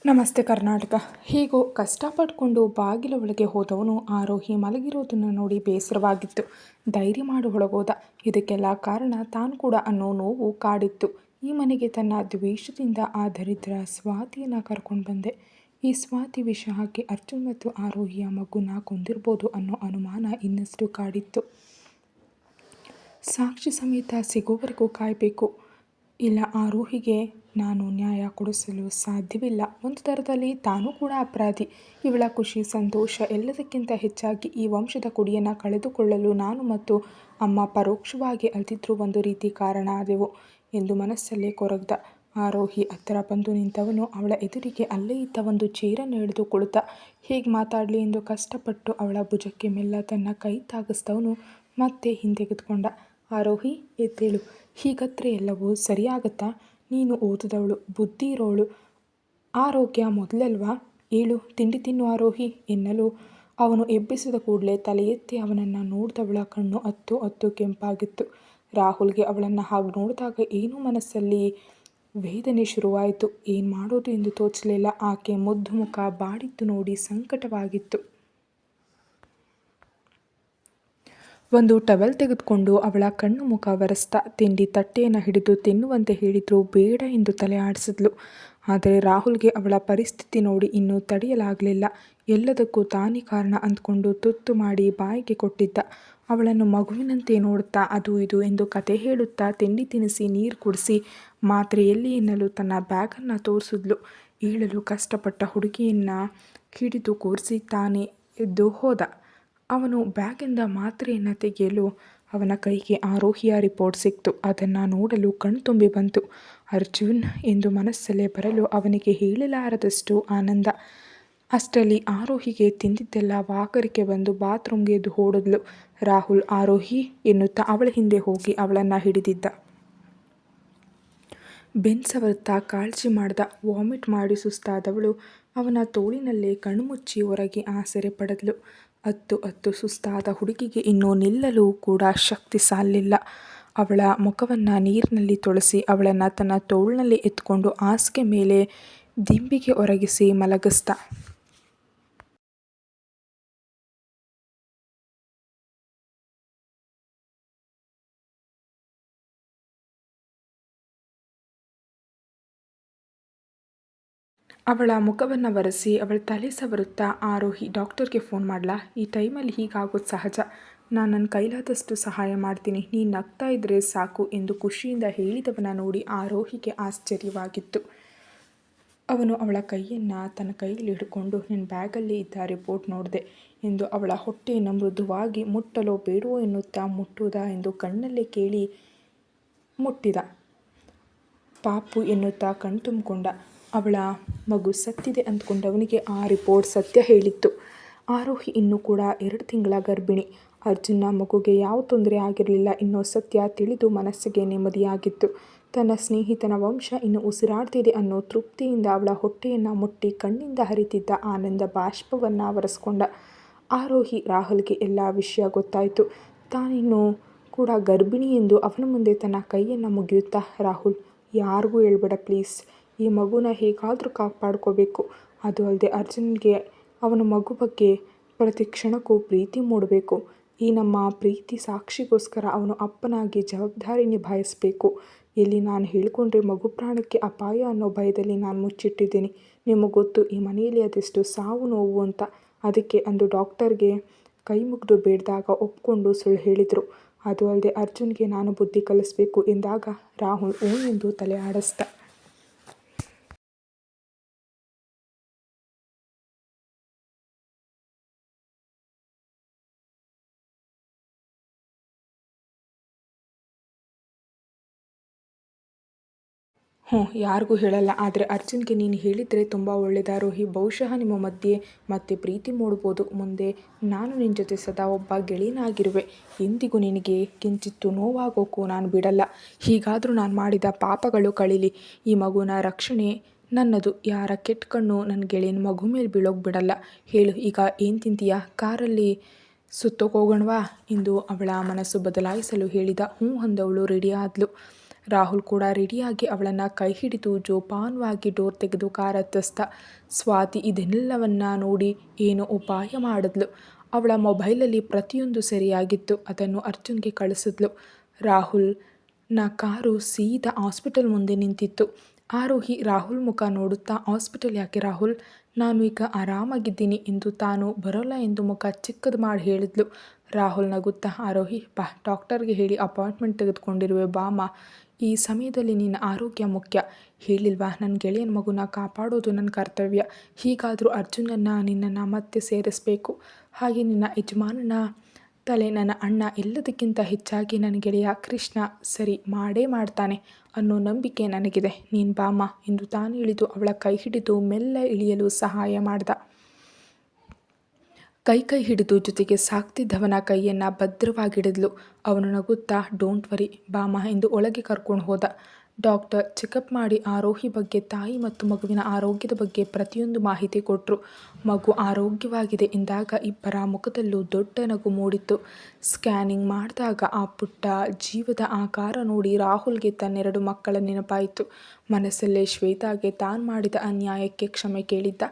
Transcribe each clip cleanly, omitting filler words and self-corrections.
ನಮಸ್ತೆ ಕರ್ನಾಟಕ. ಹೀಗೂ ಕಷ್ಟಪಟ್ಕೊಂಡು ಬಾಗಿಲ ಒಳಗೆ ಹೋದವನು ಆರೋಹಿ ಮಲಗಿರೋದನ್ನು ನೋಡಿ ಬೇಸರವಾಗಿತ್ತು. ಧೈರ್ಯ ಮಾಡಿ ಒಳಗೋದ. ಇದಕ್ಕೆಲ್ಲ ಕಾರಣ ತಾನು ಕೂಡ ಅನ್ನೋ ನೋವು ಕಾಡಿತ್ತು. ಈ ಮನೆಗೆ ತನ್ನ ದ್ವೇಷದಿಂದ ಆ ದರಿದ್ರ ಸ್ವಾತಿಯನ್ನು ಕರ್ಕೊಂಡು ಬಂದೆ. ಈ ಸ್ವಾತಿ ವಿಷ ಹಾಕಿ ಅರ್ಜುನ್ ಮತ್ತು ಆರೋಹಿಯ ಮಗುನ ಕೊಂದಿರ್ಬೋದು ಅನ್ನೋ ಅನುಮಾನ ಇನ್ನಷ್ಟು ಕಾಡಿತ್ತು. ಸಾಕ್ಷಿ ಸಮೇತ ಸಿಗೋವರೆಗೂ ಕಾಯಬೇಕು. ಇಲ್ಲ, ಆರೋಹಿಗೆ ನಾನು ನ್ಯಾಯ ಕೊಡಿಸಲು ಸಾಧ್ಯವಿಲ್ಲ. ಒಂದು ಥರದಲ್ಲಿ ತಾನೂ ಕೂಡ ಅಪರಾಧಿ. ಇವಳ ಖುಷಿ ಸಂತೋಷ ಎಲ್ಲದಕ್ಕಿಂತ ಹೆಚ್ಚಾಗಿ ಈ ವಂಶದ ಕುಡಿಯನ್ನು ಕಳೆದುಕೊಳ್ಳಲು ನಾನು ಮತ್ತು ಅಮ್ಮ ಪರೋಕ್ಷವಾಗಿ ಅಲ್ದಿದ್ರೂ ಒಂದು ರೀತಿ ಕಾರಣ ಆದೆವು ಎಂದು ಮನಸ್ಸಲ್ಲೇ ಕೊರಗ್ದ. ಆರೋಹಿ ಹತ್ತಿರ ಬಂದು ನಿಂತವನು ಅವಳ ಎದುರಿಗೆ ಅಲ್ಲೇ ಇದ್ದ ಒಂದು ಚೇರನ್ನು ಹಿಡಿದು ಕುಳಿತ. ಹೇಗೆ ಮಾತಾಡಲಿ ಎಂದು ಕಷ್ಟಪಟ್ಟು ಅವಳ ಭುಜಕ್ಕೆ ಮೆಲ್ಲ ತನ್ನ ಕೈ ತಾಗಿಸಿದವನು ಮತ್ತೆ ಹಿಂದೆಗೆದುಕೊಂಡ. ಆರೋಹಿ, ಎದ್ದೇಳು. ಹೀಗತ್ರೆ ಎಲ್ಲವೂ ಸರಿಯಾಗತ್ತಾ? ನೀನು ಓದಿದವಳು, ಬುದ್ಧಿ ಇರೋಳು, ಆರೋಗ್ಯ ಮೊದಲಲ್ವಾ? ಏಳು, ತಿಂಡಿ ತಿನ್ನು ಆರೋಹಿ ಎನ್ನಲು ಅವನು ಎಬ್ಬಿಸಿದ ಕೂಡಲೇ ತಲೆ ಎತ್ತಿ ಅವನನ್ನು ನೋಡಿದವಳ ಕಣ್ಣು ಅತ್ತು ಕೆಂಪಾಗಿತ್ತು. ರಾಹುಲ್ಗೆ ಅವಳನ್ನು ಹಾಗೆ ನೋಡಿದಾಗ ಏನೋ ಮನಸ್ಸಲ್ಲಿ ವೇದನೆ ಶುರುವಾಯಿತು. ಏನು ಮಾಡೋದು ಎಂದು ತೋಚಲಿಲ್ಲ. ಆಕೆ ಮುದ್ದು ಮುಖ ಬಾಡಿದ್ದು ನೋಡಿ ಸಂಕಟವಾಗಿತ್ತು. ಒಂದು ಟವೆಲ್ ತೆಗೆದುಕೊಂಡು ಅವಳ ಕಣ್ಣು ಮುಖ ಒರೆಸ್ತಾ ತಿಂಡಿ ತಟ್ಟೆಯನ್ನು ಹಿಡಿದು ತಿನ್ನುವಂತೆ ಹೇಳಿದ್ರು. ಬೇಡ ಎಂದು ತಲೆ ಆಡಿಸಿದ್ಲು. ಆದರೆ ರಾಹುಲ್ಗೆ ಅವಳ ಪರಿಸ್ಥಿತಿ ನೋಡಿ ಇನ್ನೂ ತಡೆಯಲಾಗಲಿಲ್ಲ. ಎಲ್ಲದಕ್ಕೂ ತಾನೇ ಕಾರಣ ಅಂದ್ಕೊಂಡು ತುತ್ತು ಮಾಡಿ ಬಾಯಿಗೆ ಕೊಟ್ಟಿದ್ದ. ಅವಳನ್ನು ಮಗುವಿನಂತೆ ನೋಡುತ್ತಾ ಅದು ಇದು ಎಂದು ಕತೆ ಹೇಳುತ್ತಾ ತಿಂಡಿ ತಿನ್ನಿಸಿ ನೀರು ಕುಡಿಸಿ ಮಾತ್ರೆ ಎಲ್ಲಿ ಎನ್ನಲು ತನ್ನ ಬ್ಯಾಗನ್ನು ತೋರಿಸಿದ್ಲು. ಏಳಲು ಕಷ್ಟಪಟ್ಟ ಹುಡುಗಿಯನ್ನು ಹಿಡಿದು ಕೂರಿಸಿ ತಾನೇ ಎದ್ದು ಹೋದ. ಅವನು ಬ್ಯಾಗಿಂದ ಮಾತ್ರೆಯನ್ನು ತೆಗೆಯಲು ಅವನ ಕೈಗೆ ಆರೋಹಿಯ ರಿಪೋರ್ಟ್ ಸಿಕ್ತು. ಅದನ್ನು ನೋಡಲು ಕಣ್ತುಂಬಿ ಬಂತು. ಅರ್ಜುನ್ ಎಂದು ಮನಸ್ಸಲ್ಲೇ ಬರಲು ಅವನಿಗೆ ಹೇಳಲಾರದಷ್ಟು ಆನಂದ. ಅಷ್ಟರಲ್ಲಿ ಆರೋಹಿಗೆ ತಿಂದಿದ್ದೆಲ್ಲ ವಾಕರಿಕೆ ಬಂದು ಬಾತ್ರೂಮ್ಗೆ ಎದ್ದು ಓಡಿದ್ಲು. ರಾಹುಲ್, ಆರೋಹಿ ಎನ್ನುತ್ತಾ ಅವಳ ಹಿಂದೆ ಹೋಗಿ ಅವಳನ್ನು ಹಿಡಿದಿದ್ದ. ಬೆನ್ಸವರುತ್ತಾ ಕಾಳಜಿ ಮಾಡ್ದ. ವಾಮಿಟ್ ಮಾಡಿ ಸುಸ್ತಾದವಳು ಅವನ ತೋಳಿನಲ್ಲೇ ಕಣ್ಮುಚ್ಚಿ ಹೊರಗೆ ಆಸರೆ ಪಡೆದಳು. ಅತ್ತು ಸುಸ್ತಾದ ಹುಡುಗಿಗೆ ಇನ್ನೂ ನಿಲ್ಲಲು ಕೂಡ ಶಕ್ತಿ ಸಾಲಿಲ್ಲ. ಅವಳ ಮುಖವನ್ನು ನೀರಿನಲ್ಲಿ ತೊಳೆಸಿ ಅವಳನ್ನು ತನ್ನ ತೋಳಿನಲ್ಲಿ ಎತ್ಕೊಂಡು ಹಾಸಿಗೆ ಮೇಲೆ ದಿಂಬಿಗೆ ಒರಗಿಸಿ ಮಲಗಿಸ್ದ. ಅವಳ ಮುಖವನ್ನು ಒರೆಸಿ ಅವಳ ತಲೆ ಸವರುತ್ತಾ, ಆರೋಹಿ, ಡಾಕ್ಟರ್ಗೆ ಫೋನ್ ಮಾಡಲಾ? ಈ ಟೈಮಲ್ಲಿ ಹೀಗಾಗೋದು ಸಹಜ. ನಾನು ನನ್ನ ಕೈಲಾದಷ್ಟು ಸಹಾಯ ಮಾಡ್ತೀನಿ. ನೀನು ನಗ್ತಾ ಇದ್ದರೆ ಸಾಕು ಎಂದು ಖುಷಿಯಿಂದ ಹೇಳಿದವನ ನೋಡಿ ಆರೋಹಿಗೆ ಆಶ್ಚರ್ಯವಾಗಿತ್ತು. ಅವನು ಅವಳ ಕೈಯನ್ನು ತನ್ನ ಕೈಯಲ್ಲಿ ಹಿಡ್ಕೊಂಡು, ನಿನ್ನ ಬ್ಯಾಗಲ್ಲಿ ಇದ್ದ ರಿಪೋರ್ಟ್ ನೋಡಿದೆ ಎಂದು ಅವಳ ಹೊಟ್ಟೆಯನ್ನು ಮೃದುವಾಗಿ ಮುಟ್ಟಲೋ ಬೇಡವೋ ಎನ್ನುತ್ತಾ ಮುಟ್ಟುವುದಾ ಎಂದು ಕಣ್ಣಲ್ಲೇ ಕೇಳಿ ಮುಟ್ಟಿದ. ಪಾಪು ಎನ್ನುತ್ತಾ ಕಣ್ತುಂಬಿಕೊಂಡ. ಅವಳ ಮಗು ಸತ್ತಿದೆ ಅಂದ್ಕೊಂಡವನಿಗೆ ಆ ರಿಪೋರ್ಟ್ ಸತ್ಯ ಹೇಳಿತ್ತು. ಆರೋಹಿ ಇನ್ನೂ ಕೂಡ 2 ತಿಂಗಳ ಗರ್ಭಿಣಿ. ಅರ್ಜುನ್ನ ಮಗುಗೆ ಯಾವ ತೊಂದರೆ ಆಗಿರಲಿಲ್ಲ. ಇನ್ನೂ ಸತ್ಯ ತಿಳಿದು ಮನಸ್ಸಿಗೆ ನೆಮ್ಮದಿಯಾಗಿತ್ತು. ತನ್ನ ಸ್ನೇಹಿತನ ವಂಶ ಇನ್ನು ಉಸಿರಾಡ್ತಿದೆ ಅನ್ನೋ ತೃಪ್ತಿಯಿಂದ ಅವಳ ಹೊಟ್ಟೆಯನ್ನು ಮುಟ್ಟಿ ಕಣ್ಣಿಂದ ಹರಿತಿದ್ದ ಆನಂದ ಬಾಷ್ಪವನ್ನು ಒರೆಸ್ಕೊಂಡ. ಆರೋಹಿ, ರಾಹುಲ್ಗೆ ಎಲ್ಲ ವಿಷಯ ಗೊತ್ತಾಯಿತು. ತಾನಿನ್ನೂ ಕೂಡ ಗರ್ಭಿಣಿ ಎಂದು ಅವನ ಮುಂದೆ ತನ್ನ ಕೈಯನ್ನು ಮುಗಿಯುತ್ತಾ, ರಾಹುಲ್, ಯಾರಿಗೂ ಹೇಳ್ಬೇಡ ಪ್ಲೀಸ್. ಈ ಮಗುನ ಹೇಗಾದರೂ ಕಾಪಾಡ್ಕೋಬೇಕು. ಅದು ಅಲ್ಲದೆ ಅರ್ಜುನ್ಗೆ ಅವನ ಮಗು ಬಗ್ಗೆ ಪ್ರತಿ ಕ್ಷಣಕ್ಕೂ ಪ್ರೀತಿ ಮೂಡಬೇಕು. ಈ ನಮ್ಮ ಪ್ರೀತಿ ಸಾಕ್ಷಿಗೋಸ್ಕರ ಅವನು ಅಪ್ಪನಾಗಿ ಜವಾಬ್ದಾರಿ ನಿಭಾಯಿಸಬೇಕು. ಎಲ್ಲಿ ನಾನು ಹೇಳಿಕೊಂಡ್ರೆ ಮಗು ಪ್ರಾಣಕ್ಕೆ ಅಪಾಯ ಅನ್ನೋ ಭಯದಲ್ಲಿ ನಾನು ಮುಚ್ಚಿಟ್ಟಿದ್ದೀನಿ. ನಿಮಗೆ ಗೊತ್ತು ಈ ಮನೆಯಲ್ಲಿ ಅದೆಷ್ಟು ಸಾವು ನೋವು ಅಂತ. ಅದಕ್ಕೆ ಅಂದು ಡಾಕ್ಟರ್ಗೆ ಕೈ ಮುಗಿದು ಬೇಡಿದಾಗ ಒಪ್ಕೊಂಡು ಸುಳ್ಳು ಹೇಳಿದರು. ಅದು ಅಲ್ಲದೆ ಅರ್ಜುನ್ಗೆ ನಾನು ಬುದ್ಧಿ ಕಲಿಸಬೇಕು ಎಂದಾಗ ರಾಹುಲ್ ಎಂದು ತಲೆ ಆಡಿಸ್ದ. ಯಾರಿಗೂ ಹೇಳಲ್ಲ. ಆದರೆ ಅರ್ಜುನ್ಗೆ ನೀನು ಹೇಳಿದರೆ ತುಂಬ ಒಳ್ಳೆಯದು ಆರೋಹಿ. ಬಹುಶಃ ನಿಮ್ಮ ಮಧ್ಯೆ ಮತ್ತೆ ಪ್ರೀತಿ ಮೂಡ್ಬೋದು. ಮುಂದೆ ನಾನು ನಿನ್ನ ಜೊತೆ ಸದಾ ಒಬ್ಬ ಗೆಳೆಯನಾಗಿರುವೆ. ಎಂದಿಗೂ ನಿನಗೆ ಕಿಂಚಿತ್ತು ನೋವಾಗೋಕ್ಕೂ ನಾನು ಬಿಡಲ್ಲ. ಹೀಗಾದರೂ ನಾನು ಮಾಡಿದ ಪಾಪಗಳು ಕಳೀಲಿ. ಈ ಮಗುನ ರಕ್ಷಣೆ ನನ್ನದು. ಯಾರ ಕೆಟ್ಟ ಕಣ್ಣು ನನ್ನ ಗೆಳೆಯನ ಮಗು ಮೇಲೆ ಬೀಳೋಕೆ ಬಿಡಲ್ಲ. ಹೇಳು, ಈಗ ಏನು ತಿಂತೀಯಾ? ಕಾರಲ್ಲಿ ಸುತ್ತೋಕೆ ಹೋಗೋಣವಾ ಎಂದು ಅವಳ ಮನಸ್ಸು ಬದಲಾಯಿಸಲು ಹೇಳಿದ. ಹ್ಞೂ ಅಂದವಳು ರೆಡಿ ಆದ್ಲು. ರಾಹುಲ್ ಕೂಡ ರೆಡಿಯಾಗಿ ಅವಳನ್ನು ಕೈ ಹಿಡಿದು ಜೋಪಾನವಾಗಿ ಡೋರ್ ತೆಗೆದು ಕಾರ್ ಹತ್ತಿಸ್ದ. ಸ್ವಾತಿ ಇದೆಲ್ಲವನ್ನ ನೋಡಿ ಏನೋ ಉಪಾಯ ಮಾಡಿದ್ಲು. ಅವಳ ಮೊಬೈಲಲ್ಲಿ ಪ್ರತಿಯೊಂದು ಸರಿಯಾಗಿತ್ತು. ಅದನ್ನು ಅರ್ಜುನ್ಗೆ ಕಳಿಸಿದ್ಲು. ರಾಹುಲ್ನ ಕಾರು ಸೀದಾ ಹಾಸ್ಪಿಟಲ್ ಮುಂದೆ ನಿಂತಿತ್ತು. ಆರೋಹಿ ರಾಹುಲ್ ಮುಖ ನೋಡುತ್ತಾ, ಹಾಸ್ಪಿಟಲ್ ಯಾಕೆ ರಾಹುಲ್? ನಾನು ಈಗ ಆರಾಮಾಗಿದ್ದೀನಿ ಎಂದು ತಾನು ಬರೋಲ್ಲ ಎಂದು ಮುಖ ಚಿಕ್ಕದು ಮಾಡಿ ಹೇಳಿದ್ಲು. ರಾಹುಲ್ ನಗುತ್ತಾ, ಆರೋಹಿ ಬಾ, ಡಾಕ್ಟರ್ಗೆ ಹೇಳಿ ಅಪಾಯಿಂಟ್ಮೆಂಟ್ ತೆಗೆದುಕೊಂಡಿರುವೆ ಬಾಮ್ಮ. ಈ ಸಮಯದಲ್ಲಿ ನಿನ್ನ ಆರೋಗ್ಯ ಮುಖ್ಯ. ಹೇಳಿಲ್ವಾ, ನನ್ನ ಗೆಳೆಯನ ಮಗುನ ಕಾಪಾಡೋದು ನನ್ನ ಕರ್ತವ್ಯ. ಹೀಗಾದರೂ ಅರ್ಜುನನ್ನು ನಿನ್ನನ್ನು ಮತ್ತೆ ಸೇರಿಸಬೇಕು. ಹಾಗೆ ನಿನ್ನ ಯಜಮಾನನ ತಲೆ ನನ್ನ ಅಣ್ಣ, ಎಲ್ಲದಕ್ಕಿಂತ ಹೆಚ್ಚಾಗಿ ನನ್ನ ಗೆಳೆಯ ಕೃಷ್ಣ ಸರಿ ಮಾಡೇ ಮಾಡ್ತಾನೆ ಅನ್ನೋ ನಂಬಿಕೆ ನನಗಿದೆ. ನೀನು ಬಾಮ್ಮ ಎಂದು ತಾನು ಇಳಿದು ಅವಳ ಕೈ ಹಿಡಿದು ಮೆಲ್ಲ ಇಳಿಯಲು ಸಹಾಯ ಮಾಡ್ದ. ಕೈ ಹಿಡಿದು ಜೊತೆಗೆ ಸಾಕ್ತಿದ್ದವನ ಕೈಯನ್ನು ಭದ್ರವಾಗಿಡಿದ್ಲು. ಅವನು ನಗುತ್ತಾ, ಡೋಂಟ್ ವರಿ ಬಾಮ್ಮ ಎಂದು ಒಳಗೆ ಕರ್ಕೊಂಡು ಹೋದ. ಡಾಕ್ಟರ್ ಚೆಕಪ್ ಮಾಡಿ ಆರೋಹಿ ಬಗ್ಗೆ, ತಾಯಿ ಮತ್ತು ಮಗುವಿನ ಆರೋಗ್ಯದ ಬಗ್ಗೆ ಪ್ರತಿಯೊಂದು ಮಾಹಿತಿ ಕೊಟ್ಟರು. ಮಗು ಆರೋಗ್ಯವಾಗಿದೆ ಎಂದಾಗ ಇಬ್ಬರ ಮುಖದಲ್ಲೂ ದೊಡ್ಡ ನಗು ಮೂಡಿತ್ತು. ಸ್ಕ್ಯಾನಿಂಗ್ ಮಾಡಿದಾಗ ಆ ಪುಟ್ಟ ಜೀವದ ಆಕಾರ ನೋಡಿ ರಾಹುಲ್ಗೆ ತನ್ನೆರಡು ಮಕ್ಕಳ ನೆನಪಾಯಿತು. ಮನಸ್ಸಲ್ಲೇ ಶ್ವೇತಾಗೆ ತಾನು ಮಾಡಿದ ಅನ್ಯಾಯಕ್ಕೆ ಕ್ಷಮೆ ಕೇಳಿದ್ದ.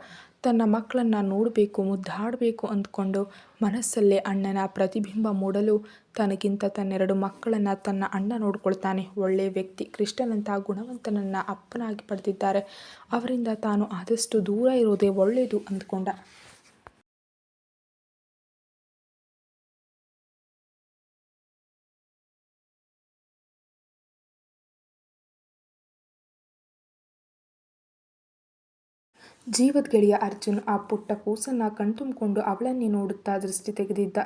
ತನ್ನ ಮಕ್ಕಳನ್ನು ನೋಡಬೇಕು, ಮುದ್ದಾಡಬೇಕು ಅಂದ್ಕೊಂಡು ಮನಸ್ಸಲ್ಲೇ ಅಣ್ಣನ ಪ್ರತಿಬಿಂಬ ಮೂಡಲು ತನಗಿಂತ ತನ್ನೆರಡು ಮಕ್ಕಳನ್ನು ತನ್ನ ಅಣ್ಣ ನೋಡ್ಕೊಳ್ತಾನೆ. ಒಳ್ಳೆಯ ವ್ಯಕ್ತಿ, ಕೃಷ್ಣನಂಥ ಗುಣವಂತನನ್ನು ಅಪ್ಪನಾಗಿ ಪಡೆದಿದ್ದಾರೆ. ಅವರಿಂದ ತಾನು ಆದಷ್ಟು ದೂರ ಇರೋದೇ ಒಳ್ಳೆಯದು ಅಂದ್ಕೊಂಡ. ಜೀವದ ಗೆಳೆಯ ಅರ್ಜುನ್ ಆ ಪುಟ್ಟ ಕೂಸನ್ನು ಕಣ್ತುಂಬಿಕೊಂಡು ಅವಳನ್ನೇ ನೋಡುತ್ತಾ ದೃಷ್ಟಿ ತೆಗೆದಿದ್ದ.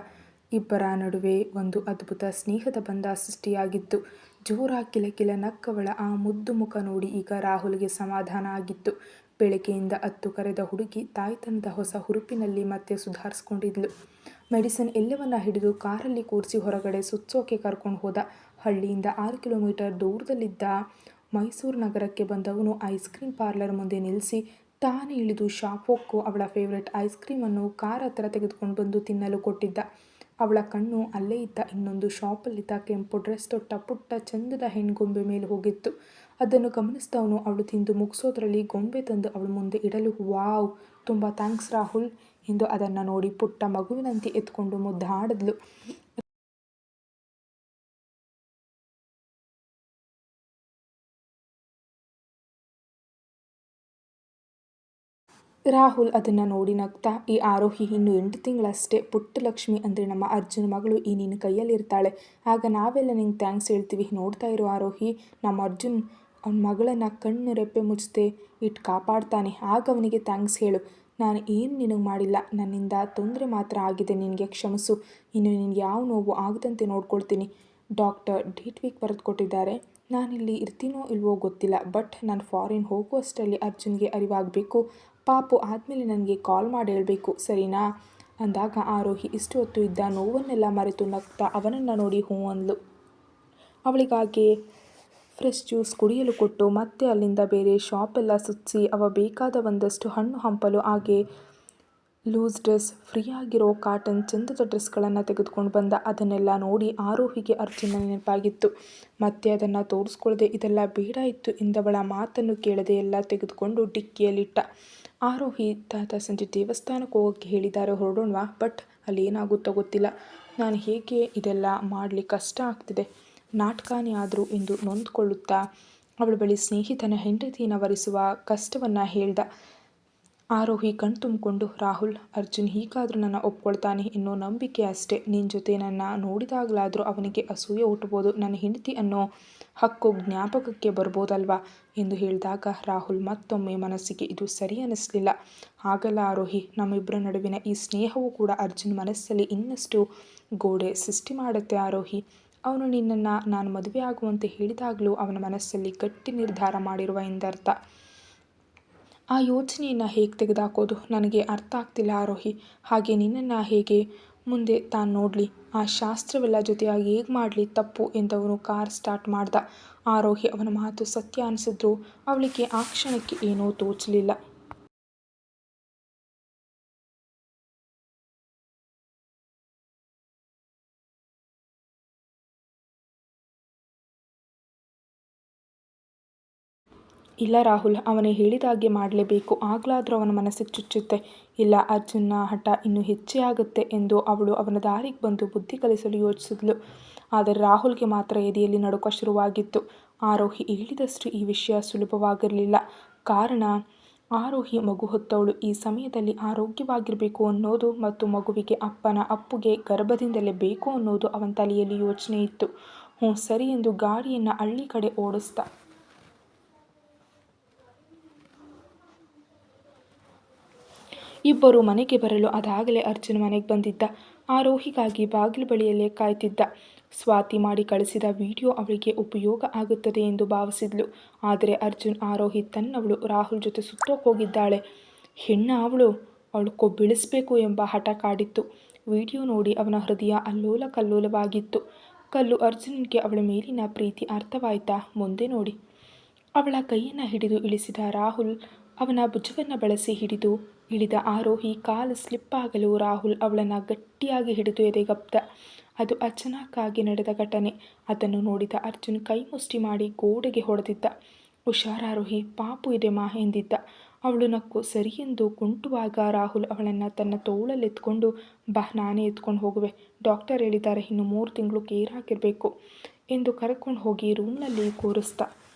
ಇಬ್ಬರ ನಡುವೆ ಒಂದು ಅದ್ಭುತ ಸ್ನೇಹದ ಬಂಧ ಸೃಷ್ಟಿಯಾಗಿತ್ತು. ಜೋರ ಕಿಲಕಿಲ ನಕ್ಕವಳ ಆ ಮುದ್ದು ಮುಖ ನೋಡಿ ಈಗ ರಾಹುಲ್ಗೆ ಸಮಾಧಾನ ಆಗಿತ್ತು. ಬೆಳಗ್ಗೆಯಿಂದ ಅತ್ತು ಕರೆದ ಹುಡುಗಿ ತಾಯ್ತನದ ಹೊಸ ಹುರುಪಿನಲ್ಲಿ ಮತ್ತೆ ಸುಧಾರಿಸ್ಕೊಂಡಿದ್ಲು. ಮೆಡಿಸಿನ್ ಎಲ್ಲವನ್ನ ಹಿಡಿದು ಕಾರಲ್ಲಿ ಕೂರಿಸಿ ಹೊರಗಡೆ ಸುತ್ತೋಕೆ ಕರ್ಕೊಂಡು ಹೋದ. ಹಳ್ಳಿಯಿಂದ 6 ಕಿಲೋಮೀಟರ್ ದೂರದಲ್ಲಿದ್ದ ಮೈಸೂರು ನಗರಕ್ಕೆ ಬಂದವನು ಐಸ್ ಕ್ರೀಮ್ ಪಾರ್ಲರ್ ಮುಂದೆ ನಿಲ್ಲಿಸಿ ತಾನೇ ಇಳಿದು ಶಾಪ್ ಹೊಕ್ಕು ಅವಳ ಫೇವ್ರೆಟ್ ಐಸ್ ಕ್ರೀಮನ್ನು ಕಾರ್ ಹತ್ರ ತೆಗೆದುಕೊಂಡು ಬಂದು ತಿನ್ನಲು ಕೊಟ್ಟಿದ್ದ. ಅವಳ ಕಣ್ಣು ಅಲ್ಲೇ ಇದ್ದ ಇನ್ನೊಂದು ಶಾಪಲ್ಲಿದ್ದ ಕೆಂಪು ಡ್ರೆಸ್ ತೊಟ್ಟ ಪುಟ್ಟ ಚಂದದ ಹೆಣ್ಗೊಂಬೆ ಮೇಲೆ ಹೋಗಿತ್ತು. ಅದನ್ನು ಗಮನಿಸಿದವನು ಅವಳು ತಿಂದು ಮುಗಿಸೋದ್ರಲ್ಲಿ ಗೊಂಬೆ ತಂದು ಅವಳ ಮುಂದೆ ಇಡಲು, ವಾವ್, ತುಂಬ ಥ್ಯಾಂಕ್ಸ್ ರಾಹುಲ್ ಎಂದು ಅದನ್ನು ನೋಡಿ ಪುಟ್ಟ ಮಗುವಿನಂತೆ ಎತ್ಕೊಂಡು ಮುದ್ದಾಡಿದ್ಲು. ರಾಹುಲ್ ಅದನ್ನು ನೋಡಿ ನಗ್ತಾ, ಈ ಆರೋಹಿ ಇನ್ನು 8 ತಿಂಗಳಷ್ಟೇ, ಪುಟ್ಟ ಲಕ್ಷ್ಮಿ ಅಂದರೆ ನಮ್ಮ ಅರ್ಜುನ್ ಮಗಳು ಈ ನಿನ್ನ ಕೈಯಲ್ಲಿರ್ತಾಳೆ. ಆಗ ನಾವೆಲ್ಲ ನಿಂಗೆ ಥ್ಯಾಂಕ್ಸ್ ಹೇಳ್ತೀವಿ. ನೋಡ್ತಾ ಇರೋ ಆರೋಹಿ, ನಮ್ಮ ಅರ್ಜುನ್ ಅವನ ಮಗಳನ್ನು ಕಣ್ಣು ರೆಪ್ಪೆ ಮುಚ್ಚದೆ ಇಟ್ಟು ಕಾಪಾಡ್ತಾನೆ. ಆಗ ಅವನಿಗೆ ಥ್ಯಾಂಕ್ಸ್ ಹೇಳು. ನಾನು ಏನು ನಿನಗೆ ಮಾಡಿಲ್ಲ, ನನ್ನಿಂದ ತೊಂದರೆ ಮಾತ್ರ ಆಗಿದೆ, ನಿನಗೆ ಕ್ಷಮಿಸು. ಇನ್ನು ನಿನಗೆ ಯಾವ ನೋವು ಆಗದಂತೆ ನೋಡ್ಕೊಳ್ತೀನಿ. ಡಾಕ್ಟರ್ ಡೇಟ್ ವೀಕ್ ಬರೆದು ಕೊಟ್ಟಿದ್ದಾರೆ. ನಾನಿಲ್ಲಿ ಇರ್ತೀನೋ ಇಲ್ವೋ ಗೊತ್ತಿಲ್ಲ, ಬಟ್ ನಾನು ಫಾರಿನ್ ಹೋಗುವಷ್ಟರಲ್ಲಿ ಅರ್ಜುನ್ಗೆ ಅರಿವಾಗಬೇಕು. ಪಾಪು ಆದಮೇಲೆ ನನಗೆ ಕಾಲ್ ಮಾಡಿ ಹೇಳಬೇಕು, ಸರಿನಾ ಅಂದಾಗ ಆರೋಹಿ ಇಷ್ಟು ಹೊತ್ತು ಇದ್ದ ನೋವನ್ನೆಲ್ಲ ಮರೆತು ನಗ್ತಾ ಅವನನ್ನು ನೋಡಿ ಹ್ಞೂ ಅಂದ್ಲು. ಅವಳಿಗಾಗಿ ಫ್ರೆಶ್ ಜ್ಯೂಸ್ ಕುಡಿಯಲು ಕೊಟ್ಟು ಮತ್ತೆ ಅಲ್ಲಿಂದ ಬೇರೆ ಶಾಪೆಲ್ಲ ಸುತ್ತಿಸಿ ಅವ ಬೇಕಾದ ಒಂದಷ್ಟು ಹಣ್ಣು ಹಂಪಲು ಹಾಗೆ ಲೂಸ್ ಡ್ರೆಸ್, ಫ್ರೀಯಾಗಿರೋ ಕಾಟನ್ ಚಂದದ ಡ್ರೆಸ್ಗಳನ್ನು ತೆಗೆದುಕೊಂಡು ಬಂದ. ಅದನ್ನೆಲ್ಲ ನೋಡಿ ಆರೋಹಿಗೆ ಅರ್ಜುನ ನೆನಪಾಗಿತ್ತು. ಮತ್ತೆ ಅದನ್ನು ತೋರಿಸ್ಕೊಳ್ಳದೆ ಇದೆಲ್ಲ ಬೇಡ ಇತ್ತು ಎಂದವಳ ಮಾತನ್ನು ಕೇಳದೆ ಎಲ್ಲ ತೆಗೆದುಕೊಂಡು ಡಿಕ್ಕಿಯಲ್ಲಿಟ್ಟ. ಆರೋಹಿ, ತಾತ ಸಂಜೆ ದೇವಸ್ಥಾನಕ್ಕೆ ಹೋಗೋಕ್ಕೆ ಹೇಳಿದ್ದಾರೆ, ಹೊರಡೋಣವಾ? ಬಟ್ ಅಲ್ಲಿ ಏನಾಗುತ್ತೋ ಗೊತ್ತಿಲ್ಲ. ನಾನು ಹೇಗೆ ಇದೆಲ್ಲ ಮಾಡಲಿ, ಕಷ್ಟ ಆಗ್ತಿದೆ. ನಾಟಕನೇ ಆದರೂ ಎಂದು ನೊಂದ್ಕೊಳ್ಳುತ್ತಾ ಅವಳ ಬಳಿ ಸ್ನೇಹಿತನ ಹೆಂಡತಿನ ವರಿಸುವ ಕಷ್ಟವನ್ನು ಹೇಳ್ದ. ಆರೋಹಿ ಕಣ್ತುಂಬಿಕೊಂಡು, ರಾಹುಲ್, ಅರ್ಜುನ್ ಹೀಗಾದರೂ ನನ್ನ ಒಪ್ಕೊಳ್ತಾನೆ ಎನ್ನೋ ನಂಬಿಕೆ ಅಷ್ಟೇ. ನಿನ್ನ ಜೊತೆ ನನ್ನ ನೋಡಿದಾಗಲಾದರೂ ಅವನಿಗೆ ಅಸೂಯೆ ಹುಟ್ಟಬೋದು, ನನ್ನ ಹೆಂಡತಿ ಅನ್ನೋ ಹಕ್ಕು ಜ್ಞಾಪಕಕ್ಕೆ ಬರ್ಬೋದಲ್ವಾ ಎಂದು ಹೇಳಿದಾಗ ರಾಹುಲ್ ಮತ್ತೊಮ್ಮೆ ಮನಸ್ಸಿಗೆ ಇದು ಸರಿ ಅನ್ನಿಸ್ಲಿಲ್ಲ. ಹಾಗಲ್ಲ ಆರೋಹಿ, ನಮ್ಮಿಬ್ಬರ ನಡುವಿನ ಈ ಸ್ನೇಹವೂ ಕೂಡ ಅರ್ಜುನ್ ಮನಸ್ಸಲ್ಲಿ ಇನ್ನಷ್ಟು ಗೋಡೆ ಸೃಷ್ಟಿ ಮಾಡುತ್ತೆ ಆರೋಹಿ. ಅವನು ನಿನ್ನನ್ನು ನಾನು ಮದುವೆ ಆಗುವಂತೆ ಹೇಳಿದಾಗಲೂ ಅವನ ಮನಸ್ಸಲ್ಲಿ ಗಟ್ಟಿ ನಿರ್ಧಾರ ಮಾಡಿರುವ ಎಂದರ್ಥ. ಆ ಯೋಚನೆಯನ್ನು ಹೇಗೆ ತೆಗೆದುಹಾಕೋದು ನನಗೆ ಅರ್ಥ ಆಗ್ತಿಲ್ಲ ಆರೋಹಿ. ಹಾಗೆ ನಿನ್ನನ್ನು ಹೇಗೆ ಮುಂದೆ ತಾನು ನೋಡಲಿ, ಆ ಶಾಸ್ತ್ರವೆಲ್ಲ ಜೊತೆಯಾಗಿ ಹೇಗೆ ಮಾಡಲಿ ತಪ್ಪು ಎಂದವನು ಕಾರ್ ಸ್ಟಾರ್ಟ್ ಮಾಡ್ದ. ಆರೋಹಿ ಅವನ ಮಾತು ಸತ್ಯ ಅನಿಸಿದ್ರು ಅವಳಿಗೆ ಆ ಕ್ಷಣಕ್ಕೆ ಏನೂ ತೋಚಲಿಲ್ಲ. ಇಲ್ಲ ರಾಹುಲ್, ಅವನೇ ಹೇಳಿದಾಗೆ ಮಾಡಲೇಬೇಕು, ಆಗಲಾದರೂ ಅವನ ಮನಸ್ಸಿಗೆ ಚುಚ್ಚುತ್ತೆ. ಇಲ್ಲ, ಅರ್ಜುನ್ನ ಹಠ ಇನ್ನೂ ಹೆಚ್ಚೇ ಆಗುತ್ತೆ ಎಂದು ಅವಳು ಅವನ ದಾರಿಗೆ ಬಂದು ಬುದ್ಧಿ ಕಲಿಸಲು ಯೋಚಿಸಿದ್ಲು. ಆದರೆ ರಾಹುಲ್ಗೆ ಮಾತ್ರ ಎದೆಯಲ್ಲಿ ನಡುಕ ಶುರುವಾಗಿತ್ತು. ಆರೋಹಿ ಹೇಳಿದಷ್ಟು ಈ ವಿಷಯ ಸುಲಭವಾಗಿರಲಿಲ್ಲ. ಕಾರಣ, ಆರೋಹಿ ಮಗು ಹೊತ್ತವಳು. ಈ ಸಮಯದಲ್ಲಿ ಆರೋಗ್ಯವಾಗಿರಬೇಕು ಅನ್ನೋದು ಮತ್ತು ಮಗುವಿಗೆ ಅಪ್ಪನ ಅಪ್ಪುಗೆ ಗರ್ಭದಿಂದಲೇ ಬೇಕು ಅನ್ನೋದು ಅವನ ತಲೆಯಲ್ಲಿ ಯೋಚನೆ ಇತ್ತು. ಹ್ಞೂ ಸರಿ ಎಂದು ಗಾಡಿಯನ್ನು ಹಳ್ಳಿ ಕಡೆ ಓಡಿಸ್ದ. ಇಬ್ಬರು ಮನೆಗೆ ಬರಲು ಅದಾಗಲೇ ಅರ್ಜುನ್ ಮನೆಗೆ ಬಂದಿದ್ದ. ಆರೋಹಿಗಾಗಿ ಬಾಗಿಲು ಬಳಿಯಲ್ಲೇ ಕಾಯ್ತಿದ್ದ. ಸ್ವಾತಿ ಮಾಡಿ ಕಳಿಸಿದ ವಿಡಿಯೋ ಅವಳಿಗೆ ಉಪಯೋಗ ಆಗುತ್ತದೆ ಎಂದು ಭಾವಿಸಿದ್ಲು. ಆದರೆ ಅರ್ಜುನ್ ಆರೋಹಿ ತನ್ನವಳು ರಾಹುಲ್ ಜೊತೆ ಸುತ್ತೋಕೆ ಹೋಗಿದ್ದಾಳೆ, ಹೆಣ್ಣ ಅವಳು ಕೊಬ್ಬಿಳಿಸಬೇಕು ಎಂಬ ಹಠ ಕಾಡಿತ್ತು. ವಿಡಿಯೋ ನೋಡಿ ಅವನ ಹೃದಯ ಅಲ್ಲೋಲ ಕಲ್ಲೋಲವಾಗಿತ್ತು. ಕಲ್ಲು ಅರ್ಜುನ್ಗೆ ಅವಳ ಮೇಲಿನ ಪ್ರೀತಿ ಅರ್ಥವಾಯ್ತಾ? ಮುಂದೆ ನೋಡಿ. ಅವಳ ಕೈಯನ್ನು ಹಿಡಿದು ಇಳಿಸಿದ ರಾಹುಲ್ ಅವನ ಭುಜವನ್ನು ಬಳಸಿ ಇಳಿದ ಆರೋಹಿ ಕಾಲು ಸ್ಲಿಪ್ ಆಗಲು ರಾಹುಲ್ ಅವಳನ್ನು ಗಟ್ಟಿಯಾಗಿ ಹಿಡಿದು ಎದೆಗಪ್ಪ. ಅದು ಅಚಾನಕ್ಕಾಗಿ ನಡೆದ ಘಟನೆ. ಅದನ್ನು ನೋಡಿದ ಅರ್ಜುನ್ ಕೈ ಮುಷ್ಟಿ ಮಾಡಿ ಗೋಡೆಗೆ ಹೊಡೆದಿದ್ದ. ಹುಷಾರಾರೋಹಿ, ಪಾಪು ಇದೆ ಮಾ ಎಂದಿದ್ದ. ಅವಳು ನಕ್ಕು ಸರಿ ಎಂದು ಕುಂಟುವಾಗ ರಾಹುಲ್ ಅವಳನ್ನು ತನ್ನ ತೋಳಲ್ಲೆತ್ಕೊಂಡು, ಬಾ ನಾನೇ ಎತ್ಕೊಂಡು ಹೋಗುವೆ, ಡಾಕ್ಟರ್ ಹೇಳಿದ್ದಾರೆ ಇನ್ನು 3 ತಿಂಗಳು ಕೇರ್ ಆಗಿರಬೇಕು ಎಂದು ಕರ್ಕೊಂಡು ಹೋಗಿ ರೂಮ್ನಲ್ಲಿ ಕೂರಿಸ್ದ.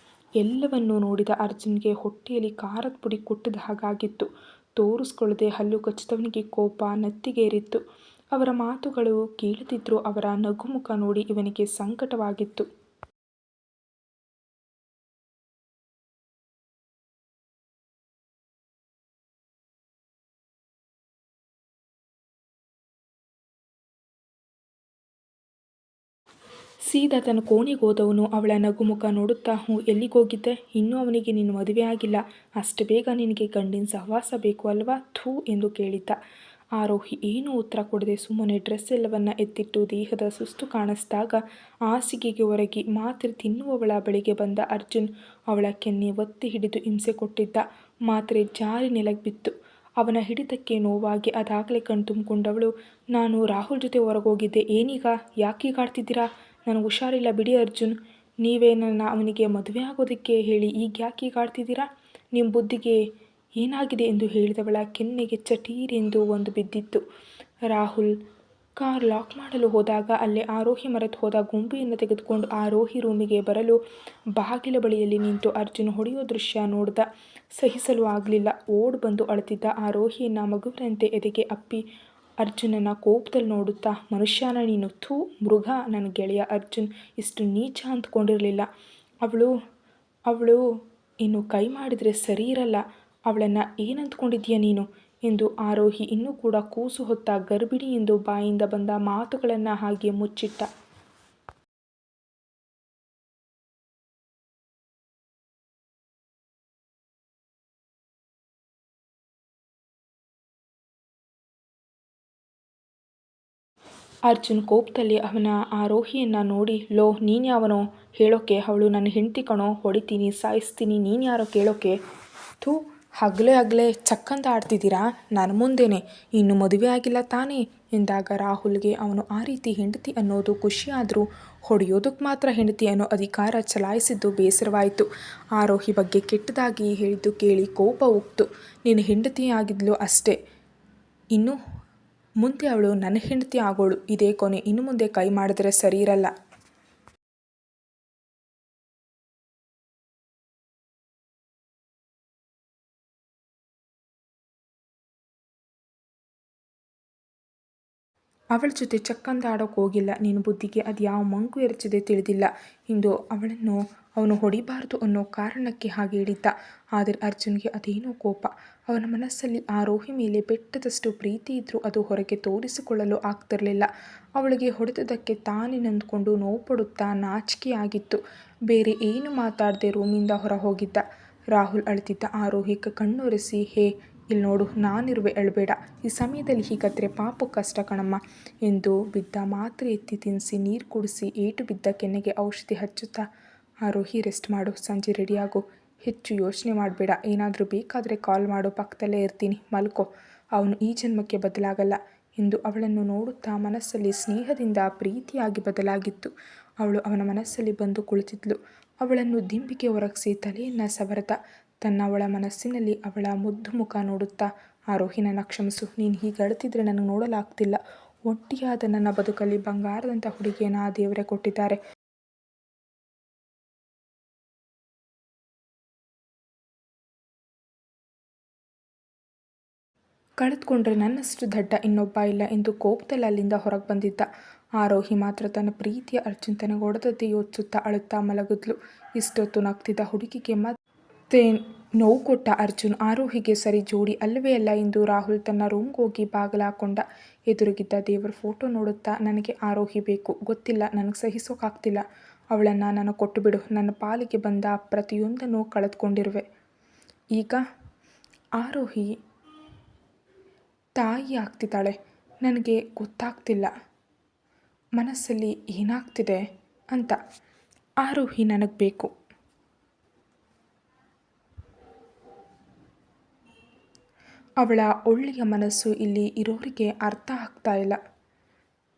ಎಲ್ಲವನ್ನೂ ನೋಡಿದ ಅರ್ಜುನ್ಗೆ ಹೊಟ್ಟೆಯಲ್ಲಿ ಖಾರದ ಪುಡಿ ಕುಟ್ಟಿದ ಹಾಗಾಗಿತ್ತು. ತೋರಿಸ್ಕೊಳ್ಳದೆ ಹಲ್ಲು ಕಚ್ಚಿದವನಿಗೆ ಕೋಪ ನೆತ್ತಿಗೇರಿತ್ತು. ಅವರ ಮಾತುಗಳು ಕೇಳದಿದ್ರೂ ಅವರ ನಗುಮುಖ ನೋಡಿ ಇವನಿಗೆ ಸಂಕಟವಾಗಿತ್ತು. ಸೀದಾ ತನ್ನ ಕೋಣೆಗೆ ಹೋದವನು ಅವಳ ನಗುಮುಖ ನೋಡುತ್ತಾ, ಹ್ಞೂ ಎಲ್ಲಿಗೋಗಿದ್ದೆ? ಇನ್ನೂ ಅವನಿಗೆ ನಿನ್ನ ಮದುವೆ ಆಗಿಲ್ಲ, ಅಷ್ಟು ಬೇಗ ನಿನಗೆ ಗಂಡಿನ ಸಹವಾಸ ಬೇಕು ಅಲ್ವಾ? ಥೂ ಎಂದು ಕೇಳಿದ್ದ. ಆರೋಹಿ ಏನೂ ಉತ್ತರ ಕೊಡದೆ ಸುಮ್ಮನೆ ಡ್ರೆಸ್ ಎಲ್ಲವನ್ನ ಎತ್ತಿಟ್ಟು ದೇಹದ ಸುಸ್ತು ಕಾಣಿಸಿದಾಗ ಹಾಸಿಗೆಗೆ ಒರಗಿ ಮಾತ್ರೆ ತಿನ್ನುವವಳ ಬಳಿಗೆ ಬಂದ ಅರ್ಜುನ್ ಅವಳ ಕೆನ್ನೆ ಒತ್ತಿ ಹಿಡಿದು ಹಿಂಸೆ ಕೊಟ್ಟಿದ್ದ. ಮಾತ್ರೆ ಜಾರಿ ನೆಲಕ್ಕೆ ಬಿತ್ತು. ಅವನ ಹಿಡಿತಕ್ಕೆ ನೋವಾಗಿ ಅದಾಗಲೇ ಕಣ್ತುಂಬಿಕೊಂಡವಳು, ನಾನು ರಾಹುಲ್ ಜೊತೆ ಹೊರಗೋಗಿದ್ದೆ, ಏನೀಗ? ಯಾಕೀಗಾಡ್ತಿದ್ದೀರಾ? ನನಗೆ ಹುಷಾರಿಲ್ಲ ಬಿಡಿ ಅರ್ಜುನ್, ನೀವೇ ನನ್ನ ಅವನಿಗೆ ಮದುವೆ ಆಗೋದಕ್ಕೆ ಹೇಳಿ ಈಗ ಯಾಕೀಗಾಡ್ತಿದ್ದೀರಾ? ನಿಮ್ಮ ಬುದ್ಧಿಗೆ ಏನಾಗಿದೆ ಎಂದು ಹೇಳಿದವಳ ಕೆನ್ನೆಗೆ ಚಟೀರೆಂದು ಒಂದು ಬಿದ್ದಿತ್ತು. ರಾಹುಲ್ ಕಾರ್ ಲಾಕ್ ಮಾಡಲು ಹೋದಾಗ ಅಲ್ಲೇ ಆರೋಹಿ ಮರೆತು ಹೋದ ಗೊಂಬೆಯನ್ನು ತೆಗೆದುಕೊಂಡು ಆರೋಹಿ ರೂಮಿಗೆ ಬರಲು ಬಾಗಿಲ ಬಳಿಯಲ್ಲಿ ನಿಂತು ಅರ್ಜುನ್ ಹೊಡೆಯೋ ದೃಶ್ಯ ನೋಡ್ದ. ಸಹಿಸಲು ಆಗಲಿಲ್ಲ. ಓಡ್ ಬಂದು ಅಳುತ್ತಿದ್ದ ಆರೋಹಿಯನ್ನು ಮಗುವಿನಂತೆ ಎದೆಗೆ ಅಪ್ಪಿ ಅರ್ಜುನನ ಕೋಪದಲ್ಲಿ ನೋಡುತ್ತಾ, ಮನುಷ್ಯನ ನೀನು? ಥೂ ಮೃಗ. ನನ್ನ ಗೆಳೆಯ ಅರ್ಜುನ್ ಇಷ್ಟು ನೀಚ ಅಂದ್ಕೊಂಡಿರಲಿಲ್ಲ. ಅವಳು ಇನ್ನು ಕೈ ಮಾಡಿದರೆ ಸರಿ ಇರಲ್ಲ. ಅವಳನ್ನು ಏನಂದ್ಕೊಂಡಿದ್ದೀಯ ನೀನು ಎಂದು ಆರೋಹಿ ಇನ್ನೂ ಕೂಡ ಕೂಸು ಹೊತ್ತ ಗರ್ಭಿಣಿ ಎಂದು ಬಾಯಿಂದ ಬಂದ ಮಾತುಗಳನ್ನು ಹಾಗೆ ಮುಚ್ಚಿಟ್ಟ. ಅರ್ಜುನ್ ಕೋಪದಲ್ಲಿ ಅವನ ಆರೋಹಿಯನ್ನು ನೋಡಿ, ಲೋ ನೀನ್ಯಾವನೋ ಹೇಳೋಕೆ? ಅವಳು ನನ್ನ ಹೆಂಡತಿ ಕಣೋ, ಹೊಡಿತೀನಿ ಸಾಯಿಸ್ತೀನಿ, ನೀನ್ಯಾರೋ ಕೇಳೋಕೆ? ಥೂ, ಹಗಲೇ ಚಕ್ಕಂತ ಆಡ್ತಿದ್ದೀರಾ ನನ್ನ ಮುಂದೆನೇ? ಇನ್ನು ಮದುವೆ ಆಗಿಲ್ಲ ತಾನೇ ಎಂದಾಗ ರಾಹುಲ್ಗೆ ಅವನು ಆ ರೀತಿ ಹೆಂಡತಿ ಅನ್ನೋದು ಖುಷಿಯಾದರೂ ಹೊಡೆಯೋದಕ್ಕೆ ಮಾತ್ರ ಹೆಂಡತಿ ಅನ್ನೋ ಅಧಿಕಾರ ಚಲಾಯಿಸಿದ್ದು ಬೇಸರವಾಯಿತು. ಆರೋಹಿ ಬಗ್ಗೆ ಕೆಟ್ಟದಾಗಿ ಹೇಳಿದ್ದು ಕೇಳಿ ಕೋಪ ಉಕ್ತು. ನಿನ್ನ ಹೆಂಡತಿ ಆಗಿದ್ಲು ಅಷ್ಟೇ, ಇನ್ನು ಮುಂದೆ ಅವಳು ನನ್ನ ಹೆಂಡತಿ ಆಗೋಳು, ಇದೇ ಕೊನೆ, ಇನ್ನು ಮುಂದೆ ಕೈ ಮಾಡಿದ್ರೆ ಸರಿ ಇರಲ್ಲ. ಅವಳ ಜೊತೆ ಚಕ್ಕಂದ ಆಡೋಕೆ ಹೋಗಿಲ್ಲ. ನಿನ್ನ ಬುದ್ಧಿಗೆ ಅದು ಯಾವ ಮಂಕು ಎರಚಿದೆ ತಿಳಿದಿಲ್ಲ ಎಂದು ಅವಳನ್ನು ಅವನು ಹೊಡಿಬಾರ್ದು ಅನ್ನೋ ಕಾರಣಕ್ಕೆ ಹಾಗೆ ಹೇಳಿದ್ದ. ಆದರೆ ಅರ್ಜುನ್ಗೆ ಅದೇನೋ ಕೋಪ. ಅವನ ಮನಸ್ಸಲ್ಲಿ ಆರೋಹಿ ಮೇಲೆ ಬೆಟ್ಟದಷ್ಟು ಪ್ರೀತಿ ಇದ್ದರೂ ಅದು ಹೊರಗೆ ತೋರಿಸಿಕೊಳ್ಳಲು ಆಗ್ತಿರಲಿಲ್ಲ. ಅವಳಿಗೆ ಹೊಡೆದಕ್ಕೆ ತಾನೇ ನೊಂದ್ಕೊಂಡು ನೋವು ಪಡುತ್ತಾ ನಾಚಿಕೆಯಾಗಿತ್ತು. ಬೇರೆ ಏನು ಮಾತಾಡದೆ ರೂಮಿಂದ ಹೊರ ಹೋಗಿದ್ದ. ರಾಹುಲ್ ಅಳ್ತಿದ್ದ ಆರೋಹಿಗೆ ಕಣ್ಣೊರೆಸಿ, ಹೇ ಇಲ್ಲಿ ನೋಡು, ನಾನಿರುವೆ, ಅಳಬೇಡ, ಈ ಸಮಯದಲ್ಲಿ ಹೀಗಾದ್ರೆ ಪಾಪು ಕಷ್ಟ ಕಣಮ್ಮ ಎಂದು ಬಿದ್ದ ಮಾತ್ರೆ ಎತ್ತಿ ತಿನ್ನಿಸಿ ನೀರು ಕುಡಿಸಿ ಏಟು ಬಿದ್ದ ಕೆನ್ನೆಗೆ ಔಷಧಿ ಹಚ್ಚುತ್ತಾ, ಆರೋಹಿ ರೆಸ್ಟ್ ಮಾಡು, ಸಂಜೆ ರೆಡಿಯಾಗು, ಹೆಚ್ಚು ಯೋಚನೆ ಮಾಡಬೇಡ, ಏನಾದರೂ ಬೇಕಾದರೆ ಕಾಲ್ ಮಾಡು, ಪಕ್ಕದಲ್ಲೇ ಇರ್ತೀನಿ, ಮಲ್ಕೋ, ಅವನು ಈ ಜನ್ಮಕ್ಕೆ ಬದಲಾಗಲ್ಲ ಎಂದು ಅವಳನ್ನು ನೋಡುತ್ತಾ ಮನಸ್ಸಲ್ಲಿ ಸ್ನೇಹದಿಂದ ಪ್ರೀತಿಯಾಗಿ ಬದಲಾಗಿತ್ತು. ಅವಳು ಅವನ ಮನಸ್ಸಲ್ಲಿ ಬಂದು ಕುಳಿತಿದ್ಲು. ಅವಳನ್ನು ದಿಂಬಿಗೆ ಒರಗಿಸಿ ತಲೆಯನ್ನು ಸವರದ. ಅವಳ ಮನಸ್ಸಿನಲ್ಲಿ ಅವಳ ಮುದ್ದು ಮುಖ ನೋಡುತ್ತಾ, ಆರೋಹಿ, ನನ್ನ ಕ್ಷಮಿಸು. ನೀನು ಹೀಗೆ ಅಳುತ್ತಿದ್ರೆ ನನಗೆ ನೋಡಲಾಗ್ತಿಲ್ಲ. ಒಂಟಿಯಾದ ನನ್ನ ಬದುಕಲ್ಲಿ ಬಂಗಾರದಂಥ ಹುಡುಗಿಯನ್ನು ಆ ದೇವರೇ ಕೊಟ್ಟಿದ್ದಾರೆ. ಕಳೆದುಕೊಂಡ್ರೆ ನನ್ನಷ್ಟು ದಡ್ಡ ಇನ್ನೊಬ್ಬ ಇಲ್ಲ ಎಂದು ಕೋಪದಲ್ಲಿ ಅಲ್ಲಿಂದ ಹೊರಗೆ ಬಂದಿದ್ದ. ಆರೋಹಿ ಮಾತ್ರ ತನ್ನ ಪ್ರೀತಿಯ ಅರ್ಜುನ್ ತನಗೆ ಹೊಡೆದದ್ದೇ ಯೋಚಿಸುತ್ತಾ ಅಳುತ್ತಾ ಮಲಗಿದ್ಲು. ಇಷ್ಟೊತ್ತು ನಗ್ತಿದ್ದ ಹುಡುಗಿಗೆ ಮತ್ತೆ ನೋವು ಕೊಟ್ಟ ಅರ್ಜುನ್ ಆರೋಹಿಗೆ ಸರಿ ಜೋಡಿ ಅಲ್ಲವೇ ಅಲ್ಲ ಎಂದು ರಾಹುಲ್ ತನ್ನ ರೂಮ್ಗೆ ಹೋಗಿ ಬಾಗಿಲು ಹಾಕೊಂಡ. ಎದುರಿಗಿದ್ದ ದೇವರ ಫೋಟೋ ನೋಡುತ್ತಾ, ನನಗೆ ಆರೋಹಿ ಬೇಕು, ಗೊತ್ತಿಲ್ಲ, ನನಗೆ ಸಹಿಸೋಕ್ಕಾಗ್ತಿಲ್ಲ. ಅವಳನ್ನು ನನಗೆ ಕೊಟ್ಟು ಬಿಡು. ನನ್ನ ಪಾಲಿಗೆ ಬಂದ ಪ್ರತಿಯೊಂದನ್ನು ಕಳೆದುಕೊಂಡಿರುವೆ. ಈಗ ಆರೋಹಿ ತಾಯಿ ಆಗ್ತಿದ್ದಾಳೆ. ನನಗೆ ಗೊತ್ತಾಗ್ತಿಲ್ಲ ಮನಸ್ಸಲ್ಲಿ ಏನಾಗ್ತಿದೆ ಅಂತ. ಆರೋಹಿ ನನಗೆ ಬೇಕು. ಅವಳ ಒಳ್ಳೆಯ ಮನಸ್ಸು ಇಲ್ಲಿ ಇರೋರಿಗೆ ಅರ್ಥ ಆಗ್ತಾ ಇಲ್ಲ.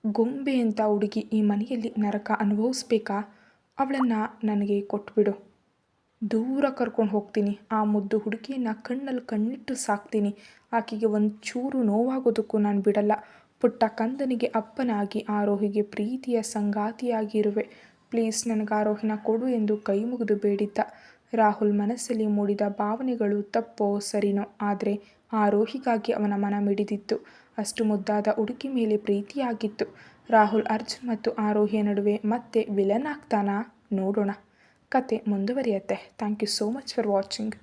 ಗೊಂಬೆ ಅಂತ ಹುಡುಗಿ ಈ ಮನೆಯಲ್ಲಿ ನರಕ ಅನುಭವಿಸ್ಬೇಕಾ? ಅವಳನ್ನು ನನಗೆ ಕೊಟ್ಬಿಡು. ದೂರ ಕರ್ಕೊಂಡು ಹೋಗ್ತೀನಿ. ಆ ಮುದ್ದು ಹುಡುಗಿಯನ್ನು ಕಣ್ಣಲ್ಲಿ ಕಣ್ಣಿಟ್ಟು ಸಾಕ್ತೀನಿ. ಆಕೆಗೆ ಒಂಚೂರು ನೋವಾಗೋದಕ್ಕೂ ನಾನು ಬಿಡಲ್ಲ. ಪುಟ್ಟ ಕಂದನಿಗೆ ಅಪ್ಪನಾಗಿ ಆರೋಹಿಗೆ ಪ್ರೀತಿಯ ಸಂಗಾತಿಯಾಗಿರುವೆ. ಪ್ಲೀಸ್ ನನಗೆ ಆರೋಹಿನ ಕೊಡು ಎಂದು ಕೈ ಮುಗಿದು ಬೇಡಿದ್ದ. ರಾಹುಲ್ ಮನಸ್ಸಲ್ಲಿ ಮೂಡಿದ ಭಾವನೆಗಳು ತಪ್ಪೋ ಸರಿನೋ, ಆದರೆ ಆರೋಹಿಗಾಗಿ ಅವನ ಮನ ಮಿಡಿದಿತ್ತು. ಅಷ್ಟು ಮುದ್ದಾದ ಹುಡುಗಿ ಮೇಲೆ ಪ್ರೀತಿಯಾಗಿತ್ತು. ರಾಹುಲ್ ಅರ್ಜುನ್ ಮತ್ತು ಆರೋಹಿಯ ನಡುವೆ ಮತ್ತೆ ವಿಲನ್ ಆಗ್ತಾನಾ? ನೋಡೋಣ. ಕತೆ ಮುಂದುವರಿಯುತ್ತೆ. Thank you so much for watching.